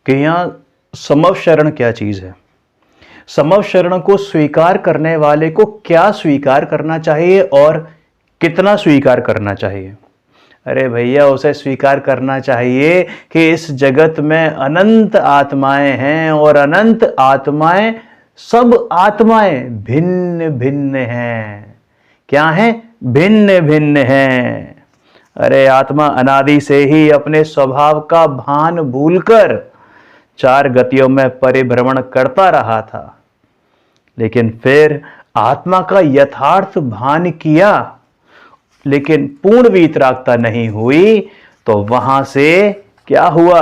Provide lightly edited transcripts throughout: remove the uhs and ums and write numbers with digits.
कि यहाँ समव शरण क्या चीज़ है। समव शरण को स्वीकार करने वाले को क्या स्वीकार करना चाहिए और कितना स्वीकार करना चाहिए। अरे भैया, उसे स्वीकार करना चाहिए कि इस जगत में अनंत आत्माएं हैं और अनंत आत्माएं, सब आत्माएं भिन्न भिन्न हैं। क्या हैं? भिन्न भिन्न हैं। अरे आत्मा अनादि से ही अपने स्वभाव का भान भूलकर चार गतियों में परिभ्रमण करता रहा था, लेकिन फिर आत्मा का यथार्थ भान किया, लेकिन पूर्ण वीतरागता नहीं हुई, तो वहां से क्या हुआ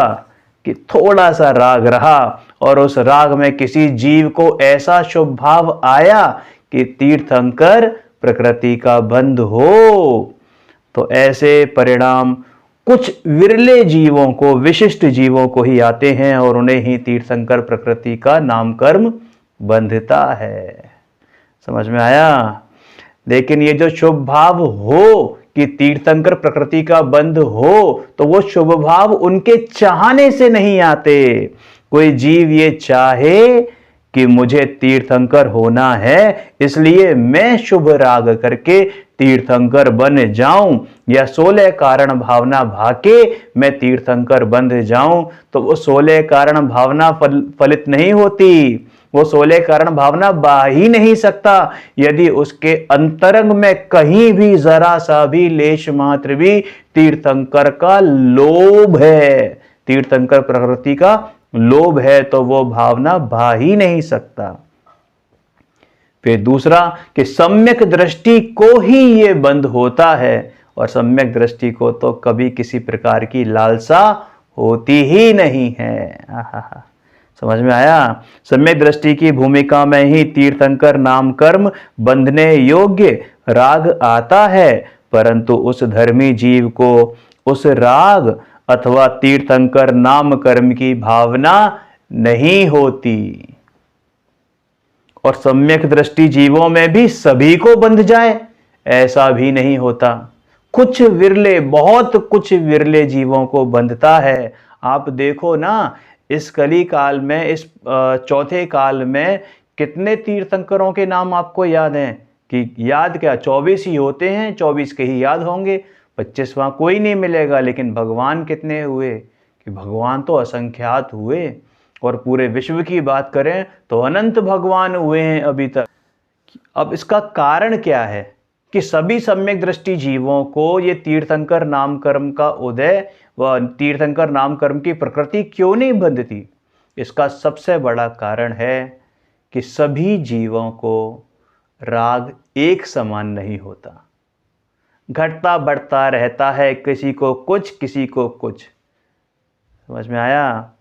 कि थोड़ा सा राग रहा और उस राग में किसी जीव को ऐसा शुभ भाव आया कि तीर्थंकर प्रकृति का बंध हो। तो ऐसे परिणाम कुछ विरले जीवों को, विशिष्ट जीवों को ही आते हैं और उन्हें ही तीर्थंकर प्रकृति का नाम कर्म बंधता है। समझ में आया? लेकिन ये जो शुभ भाव हो कि तीर्थंकर प्रकृति का बंध हो, तो वो शुभ भाव उनके चाहने से नहीं आते। कोई जीव ये चाहे कि मुझे तीर्थंकर होना है, इसलिए मैं शुभ राग करके तीर्थंकर बन जाऊं, या 16 कारण भावना भाके मैं तीर्थंकर बन जाऊं, तो वो 16 कारण भावना फलित नहीं होती। वो 16 कारण भावना बा ही नहीं सकता यदि उसके अंतरंग में कहीं भी जरा सा भी लेश मात्र भी तीर्थंकर का लोभ है, तीर्थंकर प्रकृति का लोभ है, तो वो भावना बा ही नहीं सकता। फिर दूसरा कि सम्यक दृष्टि को ही ये बंध होता है, और सम्यक दृष्टि को तो कभी किसी प्रकार की लालसा होती ही नहीं है। समझ में आया? सम्यक दृष्टि की भूमिका में ही तीर्थंकर नाम कर्म बंधने योग्य राग आता है, परंतु उस धर्मी जीव को उस राग अथवा तीर्थंकर नाम कर्म की भावना नहीं होती। और सम्यक दृष्टि जीवों में भी सभी को बंध जाए ऐसा भी नहीं होता। कुछ विरले, बहुत कुछ विरले जीवों को बंधता है। आप देखो ना, इस कली काल में, इस चौथे काल में कितने तीर्थंकरों के नाम आपको याद हैं? कि याद क्या, 24 ही होते हैं, 24 के ही याद होंगे, 25वां कोई नहीं मिलेगा। लेकिन भगवान कितने हुए? कि भगवान तो असंख्यात हुए, और पूरे विश्व की बात करें तो अनंत भगवान हुए हैं अभी तक। अब इसका कारण क्या है कि सभी सम्यक दृष्टि जीवों को ये तीर्थंकर नाम कर्म का उदय व तीर्थंकर नाम कर्म की प्रकृति क्यों नहीं बंधती? इसका सबसे बड़ा कारण है कि सभी जीवों को राग एक समान नहीं होता, घटता बढ़ता रहता है, किसी को कुछ, किसी को कुछ। समझ में आया?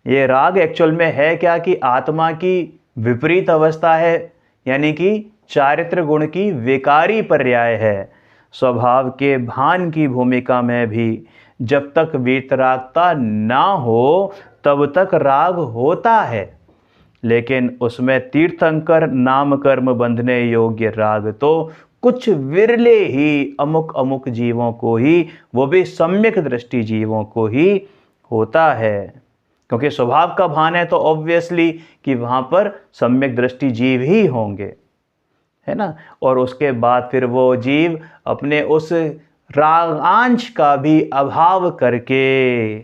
ये राग एक्चुअल में है क्या कि आत्मा की विपरीत अवस्था है, यानी कि चारित्र गुण की विकारी पर्याय है। स्वभाव के भान की भूमिका में भी जब तक वीतरागता ना हो तब तक राग होता है, लेकिन उसमें तीर्थंकर नाम कर्म बंधने योग्य राग तो कुछ विरले ही, अमुक अमुक जीवों को ही, वो भी सम्यक दृष्टि जीवों को ही होता है। क्योंकि स्वभाव का भान है तो ऑब्वियसली कि वहां पर सम्यक दृष्टि जीव ही होंगे, है ना। और उसके बाद फिर वो जीव अपने उस रागांश का भी अभाव करके,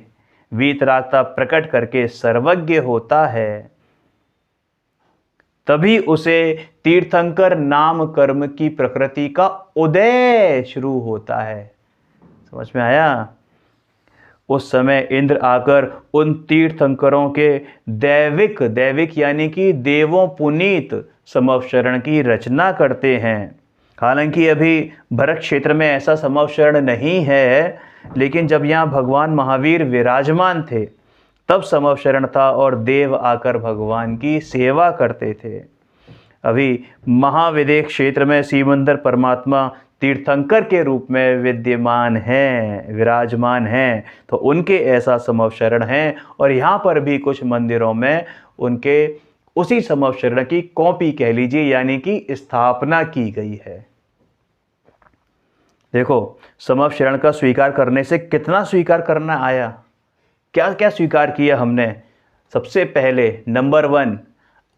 वीतरागता प्रकट करके सर्वज्ञ होता है, तभी उसे तीर्थंकर नाम कर्म की प्रकृति का उदय शुरू होता है। समझ में आया? उस समय इंद्र आकर उन तीर्थंकरों के दैविक, दैविक यानी कि देवों पुनीत समवशरण की रचना करते हैं। हालांकि अभी भरत क्षेत्र में ऐसा समवशरण नहीं है, लेकिन जब यहाँ भगवान महावीर विराजमान थे तब समवशरण था और देव आकर भगवान की सेवा करते थे। अभी महाविदेह क्षेत्र में सीमंदर परमात्मा तीर्थंकर के रूप में विद्यमान हैं, विराजमान हैं, तो उनके ऐसा समवशरण है। और यहाँ पर भी कुछ मंदिरों में उनके उसी समवशरण की कॉपी कह लीजिए, यानी कि स्थापना की गई है। देखो, समवशरण का स्वीकार करने से कितना स्वीकार करना आया, क्या क्या स्वीकार किया हमने। सबसे पहले नंबर 1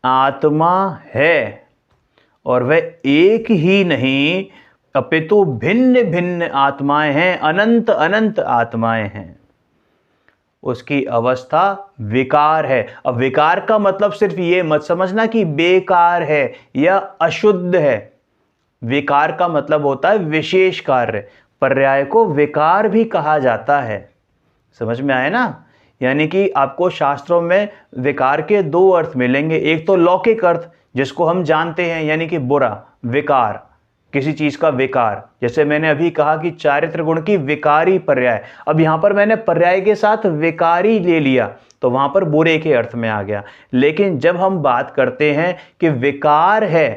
आत्मा है, और वह एक ही नहीं अपितु भिन्न भिन्न आत्माएं हैं, अनंत अनंत आत्माएं हैं। उसकी अवस्था विकार है। अब विकार का मतलब सिर्फ ये मत समझना कि बेकार है या अशुद्ध है। विकार का मतलब होता है विशेष कार्य। पर्याय को विकार भी कहा जाता है। समझ में आया ना? यानी कि आपको शास्त्रों में विकार के 2 अर्थ मिलेंगे। एक तो लौकिक अर्थ जिसको हम जानते हैं, यानी कि बुरा, विकार, किसी चीज का विकार। जैसे मैंने अभी कहा कि चारित्र गुण की विकारी पर्याय। अब यहां पर मैंने पर्याय के साथ विकारी ले लिया तो वहां पर बुरे के अर्थ में आ गया। लेकिन जब हम बात करते हैं कि विकार है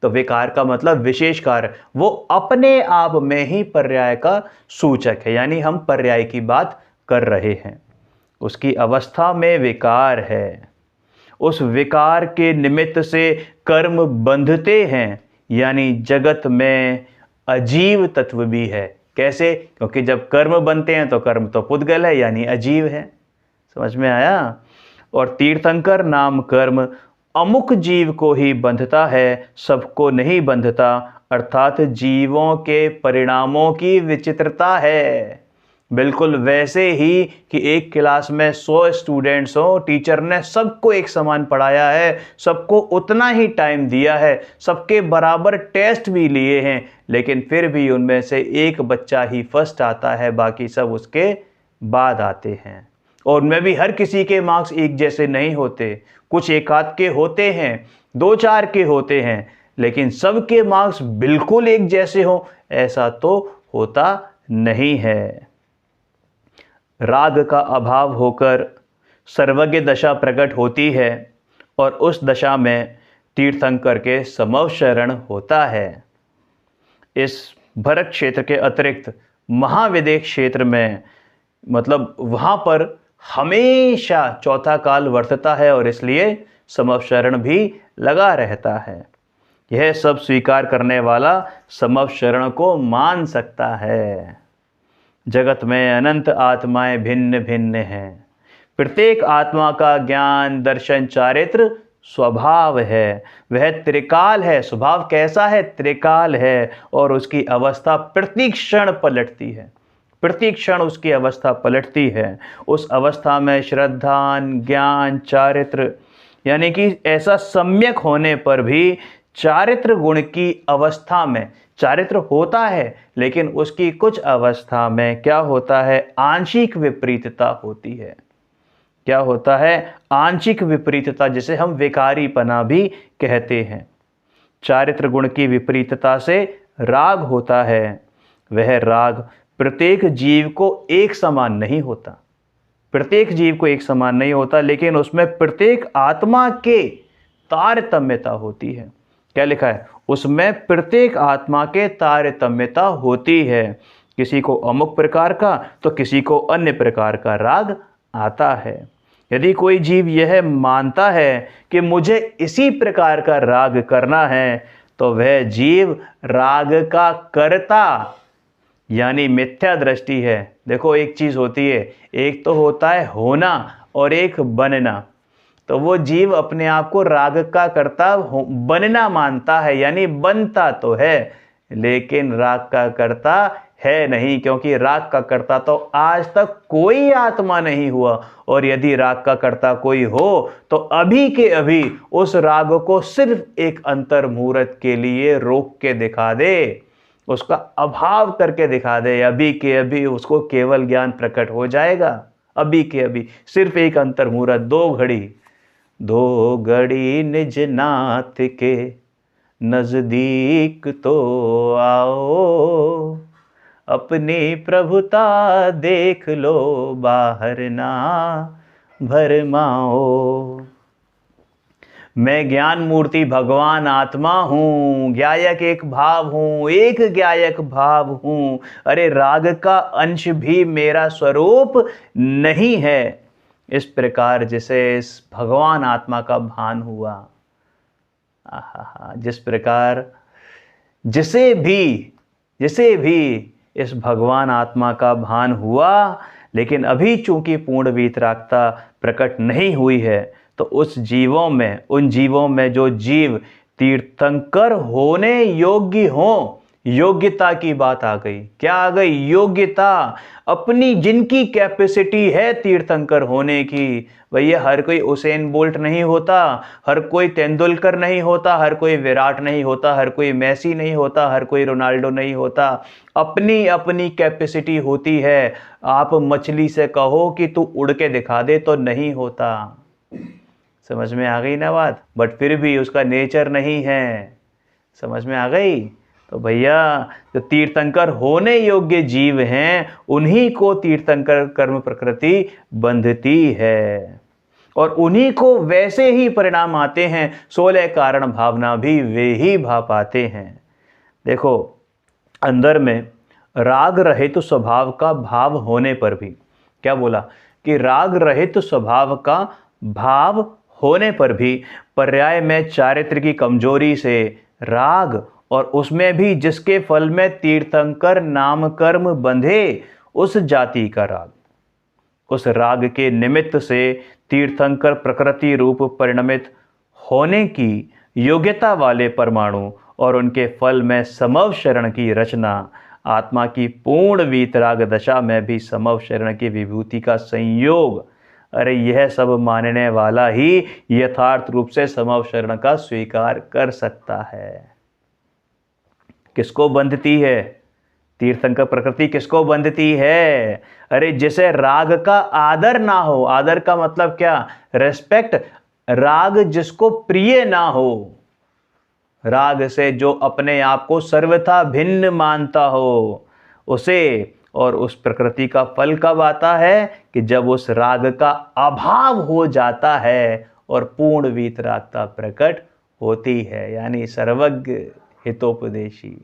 तो विकार का मतलब विशेष कार्य, वो अपने आप में ही पर्याय का सूचक है। यानी हम पर्याय की बात कर रहे हैं। उसकी अवस्था में विकार है। उस विकार के निमित्त से कर्म बंधते हैं, यानी जगत में अजीव तत्व भी है। कैसे? क्योंकि जब कर्म बनते हैं तो कर्म तो पुद्गल है, यानी अजीव है। समझ में आया? और तीर्थंकर नाम कर्म अमुक जीव को ही बंधता है, सबको नहीं बंधता, अर्थात जीवों के परिणामों की विचित्रता है। बिल्कुल वैसे ही कि एक क्लास में 100 स्टूडेंट्स हो, टीचर ने सबको एक समान पढ़ाया है, सबको उतना ही टाइम दिया है, सबके बराबर टेस्ट भी लिए हैं, लेकिन फिर भी उनमें से एक बच्चा ही फर्स्ट आता है, बाकी सब उसके बाद आते हैं। और उनमें भी हर किसी के मार्क्स एक जैसे नहीं होते। कुछ एक आध के होते हैं, 2-4 के होते हैं, लेकिन सबके मार्क्स बिल्कुल एक जैसे हो ऐसा तो होता नहीं है। राग का अभाव होकर सर्वज्ञ दशा प्रकट होती है और उस दशा में तीर्थंकर के समव शरण होता है। इस भरत क्षेत्र के अतिरिक्त महाविदेह क्षेत्र में, मतलब वहाँ पर हमेशा चौथा काल वर्तता है और इसलिए समव शरण भी लगा रहता है। यह सब स्वीकार करने वाला समव शरण को मान सकता है। जगत में अनंत आत्माएं भिन्न भिन्न हैं। प्रत्येक आत्मा का ज्ञान, दर्शन, चारित्र स्वभाव है। वह त्रिकाल है। स्वभाव कैसा है? त्रिकाल है। और उसकी अवस्था प्रति क्षण पलटती है। प्रति क्षण उसकी अवस्था पलटती है। उस अवस्था में श्रद्धा, ज्ञान, चारित्र, यानी कि ऐसा सम्यक होने पर भी चारित्र गुण की अवस्था में चारित्र होता है, लेकिन उसकी कुछ अवस्था में क्या होता है? आंशिक विपरीतता होती है। क्या होता है? आंशिक विपरीतता, जिसे हम विकारीपना भी कहते हैं। चारित्र गुण की विपरीतता से राग होता है। वह राग प्रत्येक जीव को एक समान नहीं होता। प्रत्येक जीव को एक समान नहीं होता, लेकिन उसमें प्रत्येक आत्मा के तारतम्यता होती है। क्या लिखा है? उसमें प्रत्येक आत्मा के तारतम्यता होती है। किसी को अमुक प्रकार का तो किसी को अन्य प्रकार का राग आता है। यदि कोई जीव यह मानता है कि मुझे इसी प्रकार का राग करना है, तो वह जीव राग का कर्ता, यानी मिथ्या दृष्टि है। देखो, एक चीज होती है, एक तो होता है होना और एक बनना। तो वो जीव अपने आप को राग का कर्ता बनना मानता है, यानी बनता तो है लेकिन राग का कर्ता है नहीं, क्योंकि राग का कर्ता तो आज तक कोई आत्मा नहीं हुआ। और यदि राग का कर्ता कोई हो तो अभी के अभी उस राग को सिर्फ एक अंतर मुहूर्त के लिए रोक के दिखा दे, उसका अभाव करके दिखा दे, अभी के अभी उसको केवल ज्ञान प्रकट हो जाएगा। अभी के अभी सिर्फ एक अंतर मुहूर्त, 2 घड़ी निज नाथ के नजदीक तो आओ, अपनी प्रभुता देख लो, बाहर ना भरमाओ। मैं ज्ञान मूर्ति भगवान आत्मा हूँ, ज्ञायक एक भाव हूँ, एक ज्ञायक भाव हूँ। अरे राग का अंश भी मेरा स्वरूप नहीं है। इस प्रकार जिसे इस भगवान आत्मा का भान हुआ, जिस प्रकार जिसे भी इस भगवान आत्मा का भान हुआ, लेकिन अभी चूंकि पूर्ण वीतरागता प्रकट नहीं हुई है, तो उन जीवों में जो जीव तीर्थंकर होने योग्य हो, योग्यता की बात आ गई। क्या आ गई? योग्यता। अपनी जिनकी कैपेसिटी है तीर्थंकर होने की। भैया हर कोई उसेन बोल्ट नहीं होता, हर कोई तेंदुलकर नहीं होता, हर कोई विराट नहीं होता, हर कोई मैसी नहीं होता, हर कोई रोनाल्डो नहीं होता। अपनी अपनी कैपेसिटी होती है। आप मछली से कहो कि तू उड़ के दिखा दे तो नहीं होता। समझ में आ गई ना बात? बट फिर भी उसका नेचर नहीं है। समझ में आ गई? तो भैया जो तीर्थंकर होने योग्य जीव हैं, उन्हीं को तीर्थंकर कर्म प्रकृति बंधती है, और उन्हीं को वैसे ही परिणाम आते हैं। 16 कारण भावना भी वे ही भा पाते हैं। देखो, अंदर में राग रहित स्वभाव का भाव होने पर भी, क्या बोला कि राग रहित स्वभाव का भाव होने पर भी पर्याय में चारित्र की कमजोरी से राग, और उसमें भी जिसके फल में तीर्थंकर नाम कर्म बंधे, उस जाति का राग, उस राग के निमित्त से तीर्थंकर प्रकृति रूप परिणमित होने की योग्यता वाले परमाणु और उनके फल में समव शरण की रचना, आत्मा की पूर्ण वीतराग दशा में भी समव शरण की विभूति का संयोग, अरे यह सब मानने वाला ही यथार्थ रूप से समव शरण का स्वीकार कर सकता है। किसको बंधती है? तीर्थंकर प्रकृति किसको बंधती है? अरे जिसे राग का आदर ना हो, आदर का मतलब क्या? रेस्पेक्ट। राग जिसको प्रिय ना हो, राग से जो अपने आप को सर्वथा भिन्न मानता हो, उसे, और उस प्रकृति का फल कब आता है? कि जब उस राग का अभाव हो जाता है और पूर्ण वीतरागता प्रकट होती है, यानी सर्वज्ञ हितोपदेशी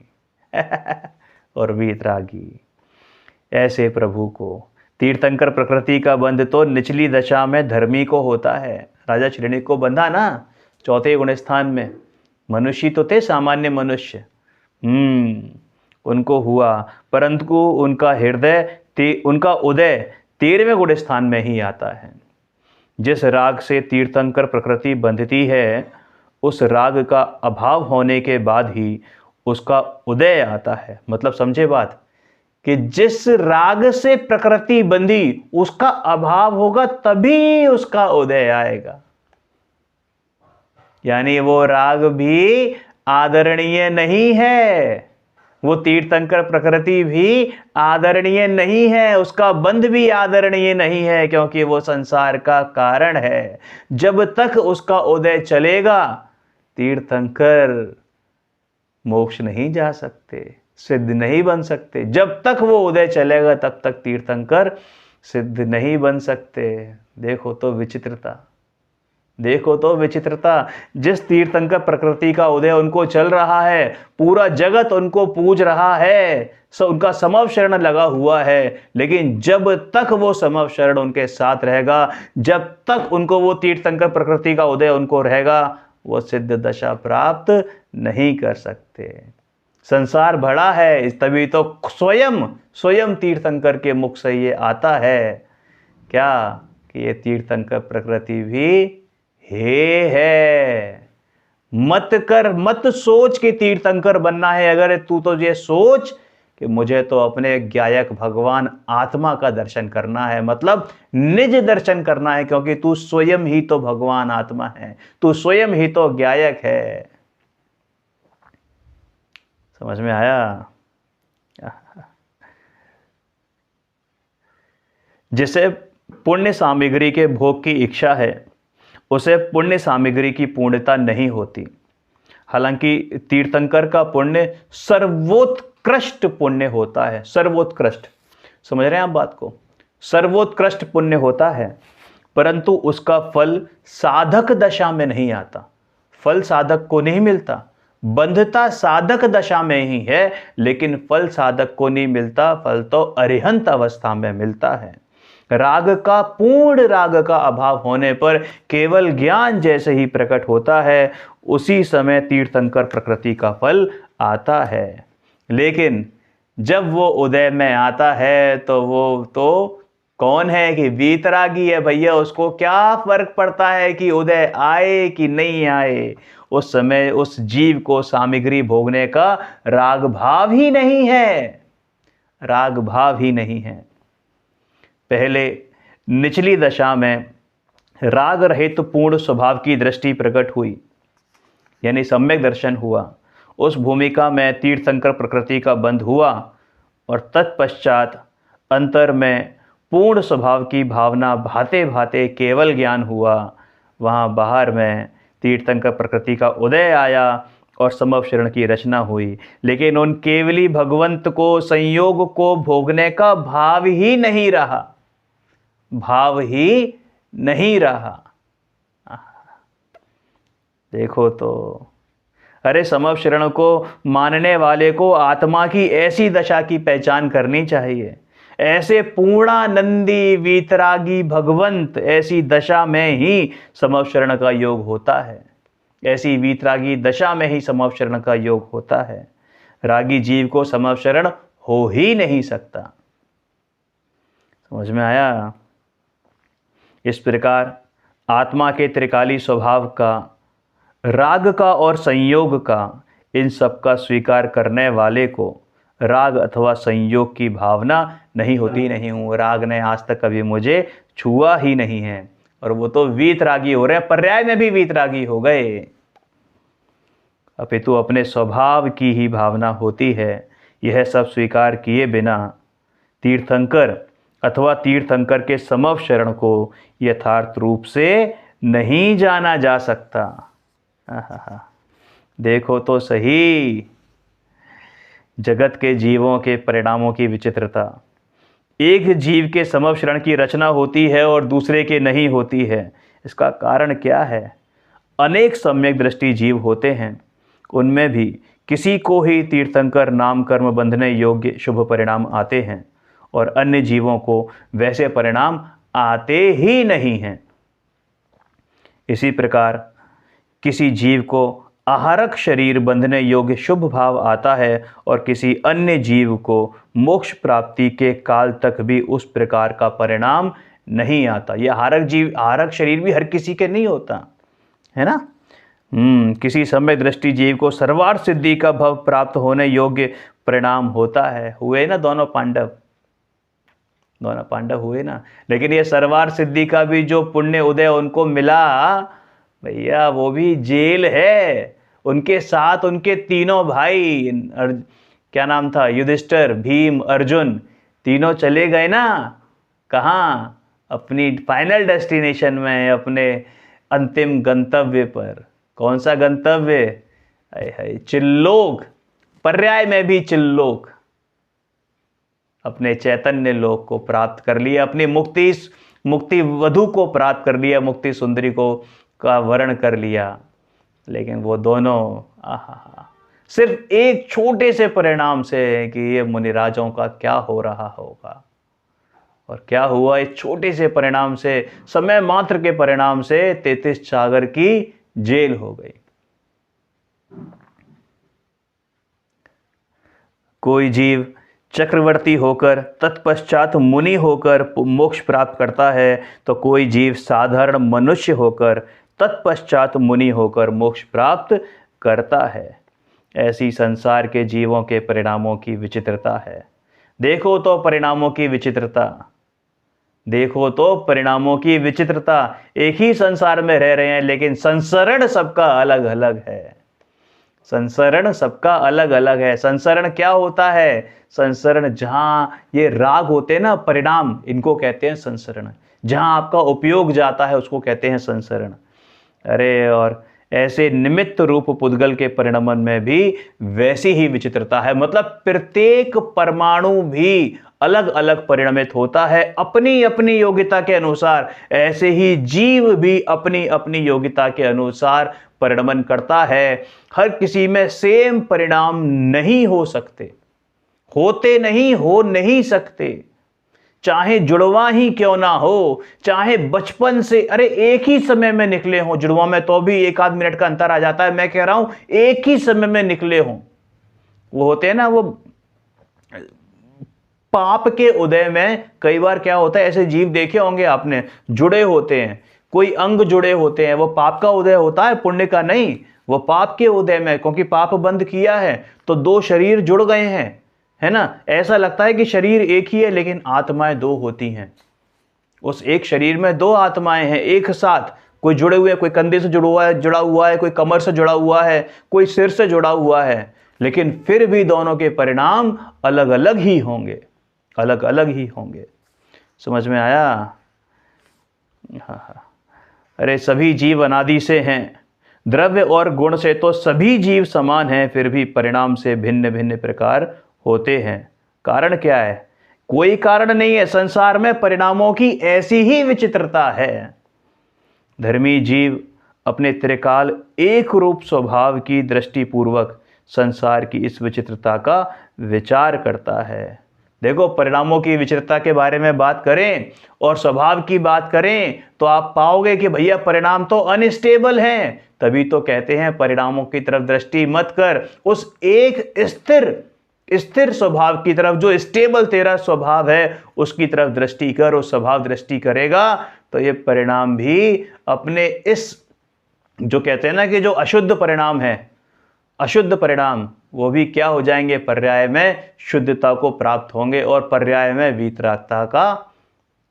और वीतरागी। ऐसे प्रभु को तीर्थंकर प्रकृति का बंध तो निचली दशा में धर्मी को होता है। राजा श्रेणी को बंधा ना चौथे गुण स्थान में। मनुष्य तो थे, सामान्य मनुष्य, उनको हुआ, परंतु उनका उदय 13वें गुण स्थान में ही आता है। जिस राग से तीर्थंकर प्रकृति बंधती है, उस राग का अभाव होने के बाद ही उसका उदय आता है। मतलब समझे बात, कि जिस राग से प्रकृति बंधी, उसका अभाव होगा तभी उसका उदय आएगा। यानी वो राग भी आदरणीय नहीं है, वो तीर्थंकर प्रकृति भी आदरणीय नहीं है, उसका बंध भी आदरणीय नहीं है, क्योंकि वो संसार का कारण है। जब तक उसका उदय चलेगा, तीर्थंकर मोक्ष नहीं जा सकते, सिद्ध नहीं बन सकते। जब तक वो उदय चलेगा, तब तक तीर्थंकर सिद्ध नहीं बन सकते। देखो तो विचित्रता, देखो तो विचित्रता। जिस तीर्थंकर प्रकृति का उदय उनको चल रहा है, पूरा जगत उनको पूज रहा है, उनका समव शरण लगा हुआ है, लेकिन जब तक वो समव शरण उनके साथ रहेगा, जब तक उनको वो तीर्थंकर प्रकृति का उदय उनको रहेगा, वो सिद्ध दशा प्राप्त नहीं कर सकते। संसार बड़ा है, तभी तो स्वयं तीर्थंकर के मुख से ये आता है, क्या कि ये तीर्थंकर प्रकृति भी हे है। मत सोच कि तीर्थंकर बनना है। अगर तू तो ये सोच कि मुझे तो अपने ज्ञायक भगवान आत्मा का दर्शन करना है, मतलब निज दर्शन करना है, क्योंकि तू स्वयं ही तो भगवान आत्मा है, तू स्वयं ही तो ज्ञायक है। समझ में आया? जिसे पुण्य सामग्री के भोग की इच्छा है, उसे पुण्य सामग्री की पूर्णता नहीं होती। हालांकि तीर्थंकर का पुण्य सर्वोत्कृष्ट पुण्य होता है। सर्वोत्कृष्ट, समझ रहे हैं आप बात को? सर्वोत्कृष्ट पुण्य होता है, परंतु उसका फल साधक दशा में नहीं आता। फल साधक को नहीं मिलता, बंधता साधक दशा में ही है, लेकिन फल साधक को नहीं मिलता। फल तो अरिहंत अवस्था में मिलता है। पूर्ण राग का अभाव होने पर केवल ज्ञान जैसे ही प्रकट होता है, उसी समय तीर्थंकर प्रकृति का फल आता है। लेकिन जब वो उदय में आता है, तो वो तो कौन है कि वीतरागी है भैया, उसको क्या फर्क पड़ता है कि उदय आए कि नहीं आए। उस समय उस जीव को सामग्री भोगने का राग भाव ही नहीं है, राग भाव ही नहीं है। पहले निचली दशा में राग रहित पूर्ण स्वभाव की दृष्टि प्रकट हुई, यानी सम्यक दर्शन हुआ। उस भूमिका में तीर्थंकर प्रकृति का बंध हुआ और तत्पश्चात अंतर में पूर्ण स्वभाव की भावना भाते भाते केवल ज्ञान हुआ। वहाँ बाहर में तीर्थंकर प्रकृति का उदय आया और समव शरण की रचना हुई, लेकिन उन केवली भगवंत को, संयोग को भोगने का भाव ही नहीं रहा, भाव ही नहीं रहा। देखो तो, अरे समव शरण को मानने वाले को आत्मा की ऐसी दशा की पहचान करनी चाहिए। ऐसे पूर्णानंदी वीतरागी भगवंत, ऐसी दशा में ही समव शरण का योग होता है, ऐसी वीतरागी दशा में ही समव शरण का योग होता है। रागी जीव को समव शरण हो ही नहीं सकता। समझ में आया? इस प्रकार आत्मा के त्रिकाली स्वभाव का, राग का और संयोग का, इन सब का स्वीकार करने वाले को राग अथवा संयोग की भावना नहीं होती। नहीं हूँ, राग ने आज तक कभी मुझे छुआ ही नहीं है, और वो तो वीतरागी हो रहे हैं, पर्याय में भी वीतरागी हो गए। अपितु अपने स्वभाव की ही भावना होती है। यह सब स्वीकार किए बिना तीर्थंकर अथवा तीर्थंकर के समव शरण को यथार्थ रूप से नहीं जाना जा सकता। देखो तो सही जगत के जीवों के परिणामों की विचित्रता। एक जीव के समव शरण की रचना होती है और दूसरे के नहीं होती है। इसका कारण क्या है? अनेक सम्यक दृष्टि जीव होते हैं, उनमें भी किसी को ही तीर्थंकर नाम कर्म बंधने योग्य शुभ परिणाम आते हैं और अन्य जीवों को वैसे परिणाम आते ही नहीं हैं। इसी प्रकार किसी जीव को आहारक शरीर बंधने योग्य शुभ भाव आता है और किसी अन्य जीव को मोक्ष प्राप्ति के काल तक भी उस प्रकार का परिणाम नहीं आता। यह आहारक जीव, आहारक शरीर भी हर किसी के नहीं होता है ना। किसी समय दृष्टि जीव को सर्वार्थ सिद्धि का भव प्राप्त होने योग्य परिणाम होता है। हुए ना दोनों पांडव हुए ना। लेकिन ये सर्वार्थ सिद्धि का भी जो पुण्य उदय उनको मिला भैया, वो भी जेल है। उनके साथ उनके तीनों भाई, क्या नाम था, युधिष्ठिर, भीम, अर्जुन, तीनों चले गए ना। कहाँ? अपनी फाइनल डेस्टिनेशन में, अपने अंतिम गंतव्य पर। कौन सा गंतव्य? है चिल्लोक, पर्याय में भी चिल्लोक। अपने चैतन्य लोक को प्राप्त कर लिया, अपनी मुक्ति वधु को प्राप्त कर लिया, मुक्ति सुंदरी को का वर्ण कर लिया। लेकिन वो दोनों सिर्फ एक छोटे से परिणाम से कि ये मुनिराजों का क्या हो रहा होगा, और क्या हुआ। इस छोटे से परिणाम से, समय मात्र के परिणाम से 33 सागर की जेल हो गई। कोई जीव चक्रवर्ती होकर तत्पश्चात मुनि होकर मोक्ष प्राप्त करता है, तो कोई जीव साधारण मनुष्य होकर तत्पश्चात मुनि होकर मोक्ष प्राप्त करता है। ऐसी संसार के जीवों के परिणामों की विचित्रता है। देखो तो परिणामों की विचित्रता, देखो तो परिणामों की विचित्रता। एक ही संसार में रह रहे हैं, लेकिन संसरण सबका अलग अलग है। संसरण सबका अलग अलग है। संसरण क्या होता है? संसरण जहां ये राग होते हैं ना, परिणाम, इनको कहते हैं संसरण। जहां आपका उपयोग जाता है उसको कहते हैं संसरण। अरे, और ऐसे निमित्त रूप पुद्गल के परिणमन में भी वैसी ही विचित्रता है। मतलब प्रत्येक परमाणु भी अलग अलग परिणमित होता है अपनी अपनी योग्यता के अनुसार। ऐसे ही जीव भी अपनी अपनी योग्यता के अनुसार परिणमन करता है। हर किसी में सेम परिणाम नहीं हो सकते, होते नहीं, हो नहीं सकते। चाहे जुड़वा ही क्यों ना हो, चाहे बचपन से, अरे एक ही समय में निकले हों जुड़वा में, तो भी 1-8 मिनट का अंतर आ जाता है। मैं कह रहा हूं एक ही समय में निकले हों, वो होते हैं ना, वो पाप के उदय में कई बार क्या होता है, ऐसे जीव देखे होंगे आपने, जुड़े होते हैं, कोई अंग जुड़े होते हैं, वो पाप का उदय होता है, पुण्य का नहीं, वो पाप के उदय में, क्योंकि पाप बंद किया है तो दो शरीर जुड़ गए हैं, है ना। ऐसा लगता है कि शरीर एक ही है, लेकिन आत्माएं दो होती हैं। उस एक शरीर में दो आत्माएं हैं एक साथ, कोई जुड़े हुए, कोई कंधे से जुड़ा हुआ है, कोई कमर से जुड़ा हुआ है, कोई सिर से जुड़ा हुआ है, लेकिन फिर भी दोनों के परिणाम अलग अलग ही होंगे, अलग अलग ही होंगे। समझ में आया? हाँ। अरे सभी जीव अनादि से हैं, द्रव्य और गुण से तो सभी जीव समान हैं, फिर भी परिणाम से भिन्न भिन्न प्रकार होते हैं। कारण क्या है? कोई कारण नहीं है, संसार में परिणामों की ऐसी ही विचित्रता है। धर्मी जीव अपने त्रिकाल एक रूप स्वभाव की दृष्टि पूर्वक संसार की इस विचित्रता का विचार करता है। देखो, परिणामों की विचित्रता के बारे में बात करें और स्वभाव की बात करें तो आप पाओगे कि भैया परिणाम तो अनस्टेबल हैं। तभी तो कहते हैं परिणामों की तरफ दृष्टि मत कर, उस एक स्थिर स्वभाव की तरफ, जो स्टेबल तेरा स्वभाव है उसकी तरफ दृष्टि कर। उस स्वभाव दृष्टि करेगा तो ये परिणाम भी अपने इस, जो कहते हैं ना कि जो अशुद्ध परिणाम है, अशुद्ध परिणाम, वो भी क्या हो जाएंगे, पर्याय में शुद्धता को प्राप्त होंगे, और पर्याय में वीतरागता का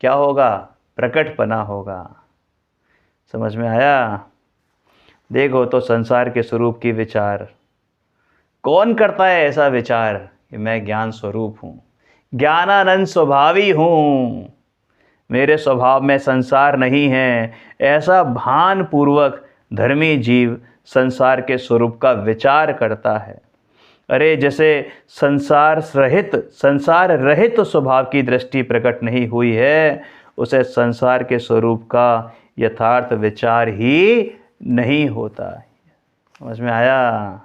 क्या होगा, प्रकटपना होगा। समझ में आया? देखो तो संसार के स्वरूप की विचार कौन करता है? ऐसा विचार कि मैं ज्ञान स्वरूप हूं, ज्ञानानंद स्वभावी हूं, मेरे स्वभाव में संसार नहीं है, ऐसा भान पूर्वक धर्मी जीव संसार के स्वरूप का विचार करता है। अरे जैसे संसार रहित स्वभाव की दृष्टि प्रकट नहीं हुई है, उसे संसार के स्वरूप का यथार्थ विचार ही नहीं होता। समझ में आया?